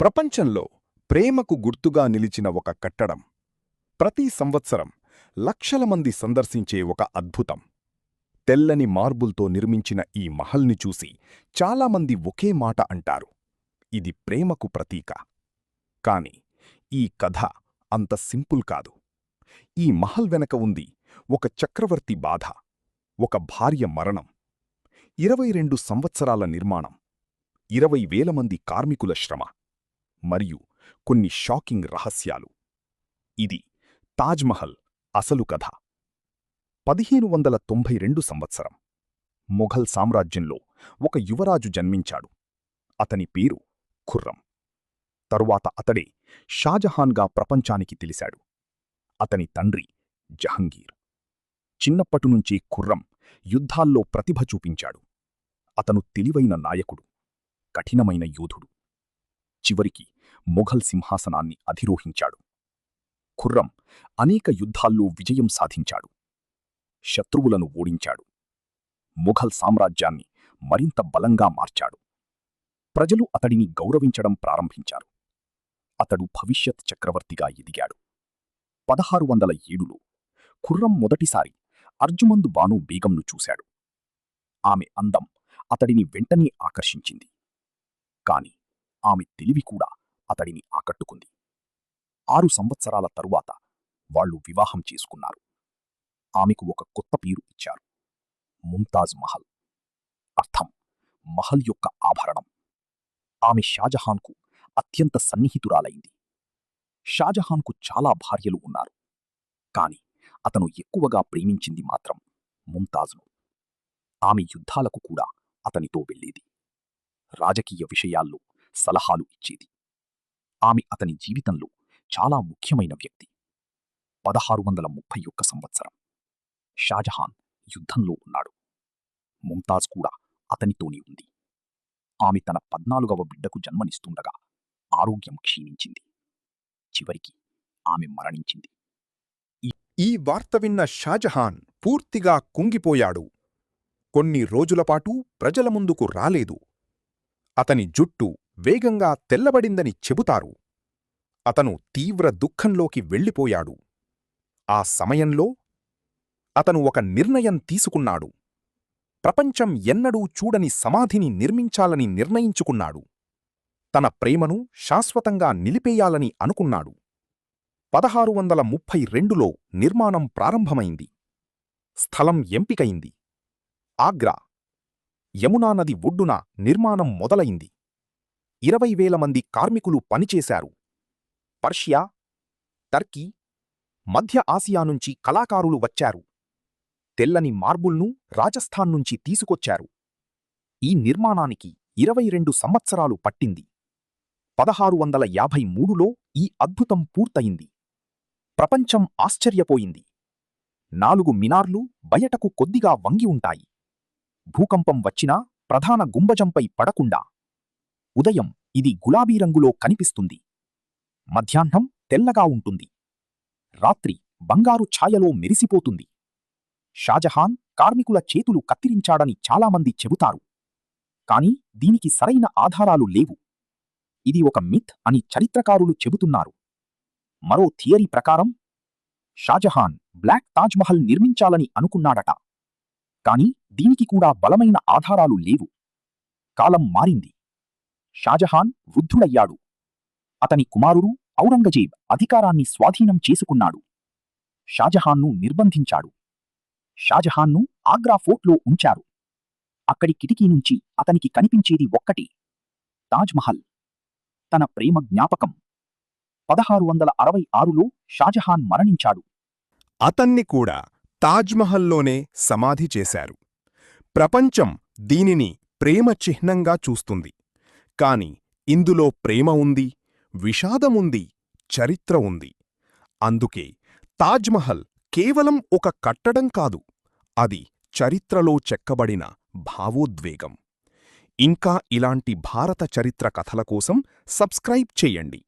ప్రపంచంలో ప్రేమకు గుర్తుగా నిలిచిన ఒక కట్టడం, ప్రతి సంవత్సరం లక్షల మంది సందర్శించే ఒక అద్భుతం. తెల్లని మార్బుల్తో నిర్మించిన ఈ మహల్ని చూసి చాలామంది ఒకే మాట అంటారు, ఇది ప్రేమకు ప్రతీక. కాని ఈ కథ అంత సింపుల్ కాదు. ఈ మహల్ వెనక ఉంది ఒక చక్రవర్తి బాధ, ఒక భార్య మరణం, 22 సంవత్సరాల నిర్మాణం, 20,000 మంది కార్మికుల శ్రమ, మరియు కొన్ని షాకింగ్ రహస్యాలు. ఇది తాజ్మహల్ అసలు కథ. 1592 సంవత్సరం మొఘల్ సామ్రాజ్యంలో ఒక యువరాజు జన్మించాడు. అతని పేరు ఖుర్రం. తరువాత అతడే షాజహాన్గా ప్రపంచానికి తెలిశాడు. అతని తండ్రి జహంగీర్. చిన్నప్పటినుంచే ఖుర్రం యుద్ధాల్లో ప్రతిభ చూపించాడు. అతను తెలివైన నాయకుడు, కఠినమైన యోధుడు. చివరికి మొఘల్ సింహాసనాన్ని అధిరోహించాడు. ఖుర్రం అనేక యుద్ధాల్లో విజయం సాధించాడు. శత్రువులను ఓడించాడు. మొఘల్ సామ్రాజ్యాన్ని మరింత బలంగా మార్చాడు. ప్రజలు అతడిని గౌరవించడం ప్రారంభించారు. అతడు భవిష్యత్ చక్రవర్తిగా ఎదిగాడు. 1607లో ఖుర్రం మొదటిసారి అర్జుమంద్ బాను బేగంను చూశాడు. ఆమె అందం అతడిని వెంటనే ఆకర్షించింది. కాని ఆమె తెలివి కూడా అతడిని ఆకట్టుకుంది. 6 సంవత్సరాల తరువాత వాళ్లు వివాహం చేసుకున్నారు. ఆమెకు ఒక కొత్త పేరు ఇచ్చారు, ముంతాజ్ మహల్. అర్థం మహల్ యొక్క ఆభరణం. ఆమె షాజహాన్కు అత్యంత సన్నిహితురాలైంది. షాజహాన్కు చాలా భార్యలు ఉన్నారు, కాని అతను ఎక్కువగా ప్రేమించింది మాత్రం ముంతాజ్ను. ఆమె యుద్ధాలకు కూడా అతనితో వెళ్ళేది. రాజకీయ విషయాల్లో సలహాలు ఇచ్చేది. ఆమె అతని జీవితంలో చాలా ముఖ్యమైన వ్యక్తి. 1631 సంవత్సరం షాజహాన్ యుద్ధంలో ఉన్నాడు. ముంతాజ్ కూడా అతనితోనే ఉంది. ఆమె తన 14వ బిడ్డకు జన్మనిస్తుండగా ఆరోగ్యం క్షీణించింది. చివరికి ఆమె మరణించింది. ఈ వార్త విన్న షాజహాన్ పూర్తిగా కుంగిపోయాడు. కొన్ని రోజులపాటు ప్రజల ముందుకు రాలేదు. అతని జుట్టు వేగంగా తెల్లబడిందని చెబుతారు. అతను తీవ్ర దుఃఖంలోకి వెళ్ళిపోయాడు. ఆ సమయంలో అతను ఒక నిర్ణయం తీసుకున్నాడు. ప్రపంచం ఎన్నడూ చూడని సమాధిని నిర్మించాలని నిర్ణయించుకున్నాడు. తన ప్రేమను శాశ్వతంగా నిలిపేయాలని అనుకున్నాడు. 1632లో నిర్మాణం ప్రారంభమైంది. స్థలం ఎంపికైంది. ఆగ్రా. యమునా నది ఒడ్డున నిర్మాణం మొదలైంది. 20,000 మంది కార్మికులు పనిచేశారు. పర్షియా, టర్కీ, మధ్య ఆసియా నుంచి కళాకారులు వచ్చారు. తెల్లని మార్బుల్ను రాజస్థాన్ నుంచి తీసుకొచ్చారు. ఈ నిర్మాణానికి 22 సంవత్సరాలు పట్టింది. 1653లో ఈ అద్భుతం పూర్తయింది. ప్రపంచం ఆశ్చర్యపోయింది. 4 మినార్లు బయటకు కొద్దిగా వంగి ఉంటాయి. భూకంపం వచ్చినా ప్రధాన గుంబజంపై పడకుండా. ఉదయం ఇది గులాబీ రంగులో కనిపిస్తుంది. మధ్యాహ్నం తెల్లగా ఉంటుంది. రాత్రి బంగారు ఛాయలో మెరిసిపోతుంది. షాజహాన్ కార్మికుల చేతులు కత్తిరించాడని చాలామంది చెబుతారు. కాని దీనికి సరైన ఆధారాలు లేవు. ఇది ఒక మిత్ అని చరిత్రకారులు చెబుతున్నారు. మరో థియరీ ప్రకారం షాజహాన్ బ్లాక్ తాజ్మహల్ నిర్మించాలని అనుకున్నాడట. కాని దీనికి కూడా బలమైన ఆధారాలు లేవు. కాలం మారింది. షాజహాన్ వృద్ధుడయ్యాడు. అతని కుమారుడు ఔరంగజేబ్ అధికారాన్ని స్వాధీనం చేసుకున్నాడు. షాజహాన్ను నిర్బంధించాడు. షాజహాన్ను ఆగ్రా ఫోర్ట్లో ఉంచారు. అక్కడి కిటికీ నుంచి అతనికి కనిపించేది ఒక్కటే, తాజ్మహల్, తన ప్రేమ జ్ఞాపకం. 1666లో షాజహాన్ మరణించాడు. అతన్ని కూడా తాజ్మహల్లోనే సమాధి చేశారు. ప్రపంచం దీనిని ప్రేమ చిహ్నంగా చూస్తుంది. కాని ఇందులో ప్రేమ ఉంది, విషాదముంది, చరిత్ర ఉంది. అందుకే తాజ్మహల్ కేవలం ఒక కట్టడం కాదు, అది చరిత్రలో చెక్కబడిన భావోద్వేగం. ఇంకా ఇలాంటి భారత చరిత్ర కథల కోసం సబ్స్క్రైబ్ చేయండి.